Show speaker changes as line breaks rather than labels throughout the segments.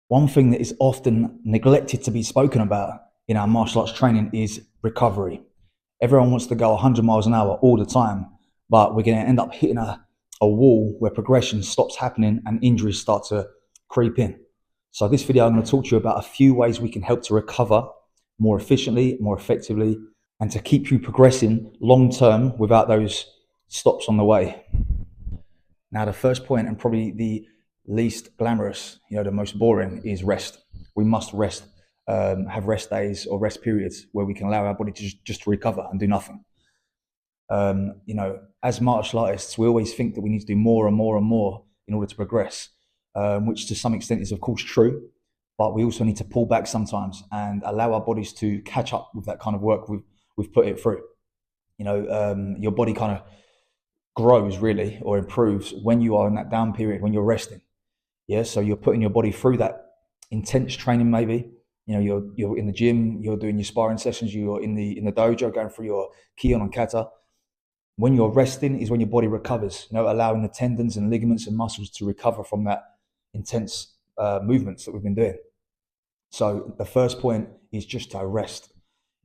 One thing that is often neglected to be spoken about in our martial arts training is recovery. Everyone wants to go 100 miles an hour all the time, but we're going to end up hitting a wall where progression stops happening and injuries start to creep in. So this video, I'm going to talk to you about a few ways we can help to recover more efficiently, more effectively, and to keep you progressing long term without those stops on the way. Now, the first point, and probably the least glamorous, the most boring, is rest. We must rest, have rest days or rest periods where we can allow our body to just recover and do nothing. As martial artists, we always think that we need to do more and more and more in order to progress, which to some extent is of course true, but we also need to pull back sometimes and allow our bodies to catch up with that kind of work we've put it through. Your body kind of grows really or improves when you are in that down period, when you're resting. Yeah, so you're putting your body through that intense training. Maybe you're in the gym, you're doing your sparring sessions, you're in the dojo going through your kion and kata. When you're resting is when your body recovers, allowing the tendons and ligaments and muscles to recover from that intense movements that we've been doing. So the first point is just to rest.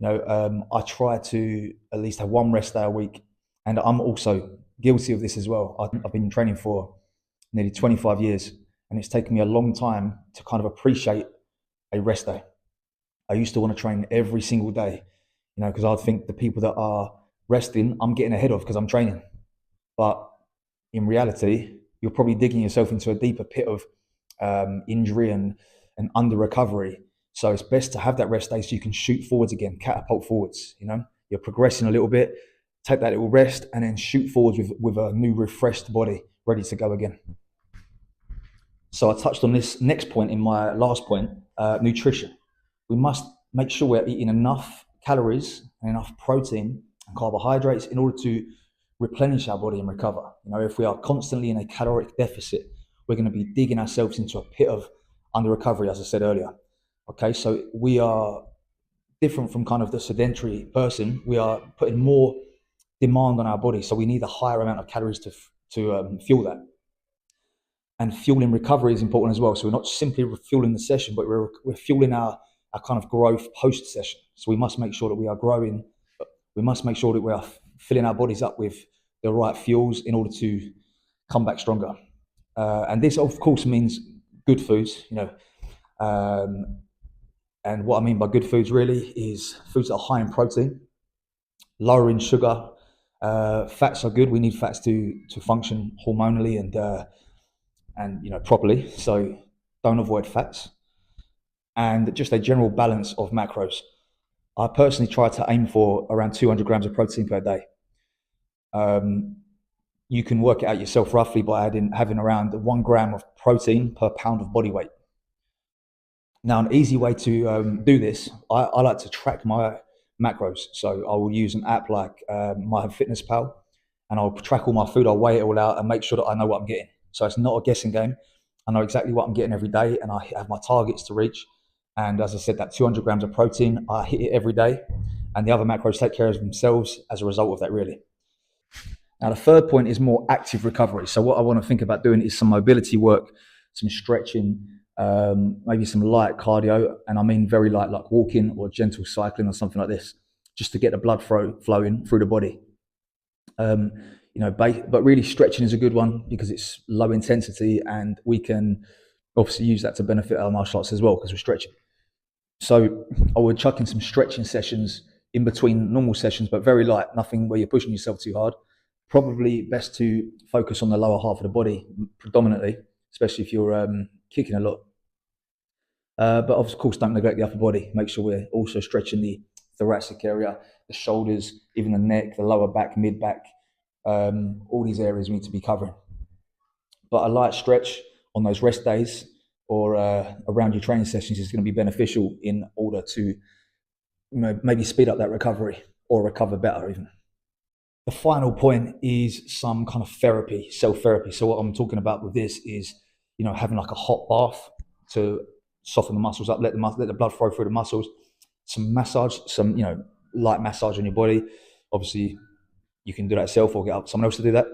I try to at least have one rest day a week, and I'm also guilty of this as well. I've been training for nearly 25 years, and it's taken me a long time to kind of appreciate a rest day. I used to want to train every single day, because I'd think the people that are resting, I'm getting ahead of because I'm training. But in reality, you're probably digging yourself into a deeper pit of injury and under recovery. So it's best to have that rest day so you can shoot forwards again, catapult forwards. You're progressing a little bit, take that little rest, and then shoot forwards with a new refreshed body, ready to go again. So I touched on this next point in my last point, nutrition. We must make sure we're eating enough calories and enough protein and carbohydrates in order to replenish our body and recover. If we are constantly in a caloric deficit, we're going to be digging ourselves into a pit of under recovery, as I said earlier. Okay, so we are different from kind of the sedentary person. We are putting more demand on our body, so we need a higher amount of calories to fuel that. And fueling recovery is important as well. So we're not simply fueling the session, but we're fueling our kind of growth post session. So we must make sure that we are growing. We must make sure that we are filling our bodies up with the right fuels in order to come back stronger. And this, of course, means good foods. And what I mean by good foods really is foods that are high in protein, lower in sugar. Fats are good. We need fats to function hormonally and properly. So don't avoid fats. And just a general balance of macros. I personally try to aim for around 200 grams of protein per day. You can work it out yourself roughly by having around 1 gram of protein per pound of body weight. Now, an easy way to do this, I like to track my macros. So I will use an app like MyFitnessPal, and I'll track all my food, I'll weigh it all out and make sure that I know what I'm getting. So it's not a guessing game. I know exactly what I'm getting every day, and I have my targets to reach. And as I said, that 200 grams of protein, I hit it every day, and the other macros take care of themselves as a result of that, really. Now, the third point is more active recovery. So what I want to think about doing is some mobility work, some stretching, maybe some light cardio, and I mean very light, like walking or gentle cycling or something like this, just to get the blood flowing through the body. But really stretching is a good one because it's low intensity, and we can obviously use that to benefit our martial arts as well because we're stretching. So I would chuck in some stretching sessions in between normal sessions, but very light, nothing where you're pushing yourself too hard. Probably best to focus on the lower half of the body predominantly, especially if you're kicking a lot. But of course, don't neglect the upper body. Make sure we're also stretching the thoracic area, the shoulders, even the neck, the lower back, mid back. All these areas we need to be covering. But a light stretch on those rest days or around your training sessions is going to be beneficial in order to maybe speed up that recovery or recover better even. The final point is some kind of therapy, self-therapy. So what I'm talking about with this is, having like a hot bath to soften the muscles up, let the blood flow through the muscles, some massage, some, light massage on your body. Obviously, you can do that yourself or get up someone else to do that.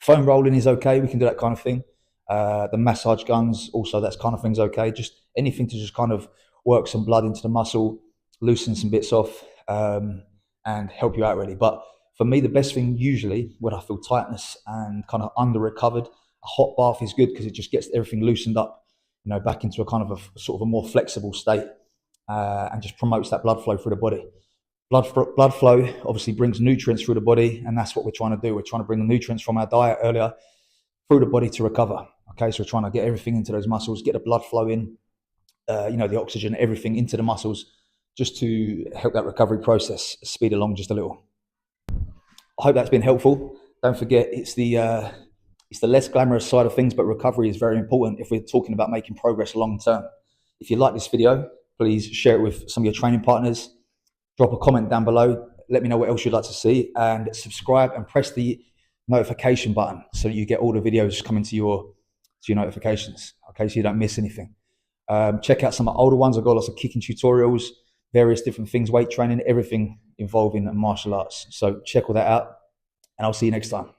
Foam rolling is okay. We can do that kind of thing. The massage guns, also, that's kind of thing's okay. Just anything to just kind of work some blood into the muscle, loosen some bits off, and help you out really. But for me, the best thing usually when I feel tightness and kind of under recovered, a hot bath is good because it just gets everything loosened up, back into a kind of a sort of a more flexible state, and just promotes that blood flow through the body. Blood flow obviously brings nutrients through the body, and that's what we're trying to do. We're trying to bring the nutrients from our diet earlier through the body to recover. Okay, so we're trying to get everything into those muscles, get the blood flow in, the oxygen, everything into the muscles, just to help that recovery process speed along just a little. I hope that's been helpful. Don't forget, it's the less glamorous side of things, but recovery is very important if we're talking about making progress long term. If you like this video, please share it with some of your training partners. Drop a comment down below. Let me know what else you'd like to see, and subscribe and press the notification button so that you get all the videos coming to your notifications. Okay, so you don't miss anything. Check out some of the older ones. I've got lots of kicking tutorials, various different things, weight training, everything involving martial arts. So check all that out, and I'll see you next time.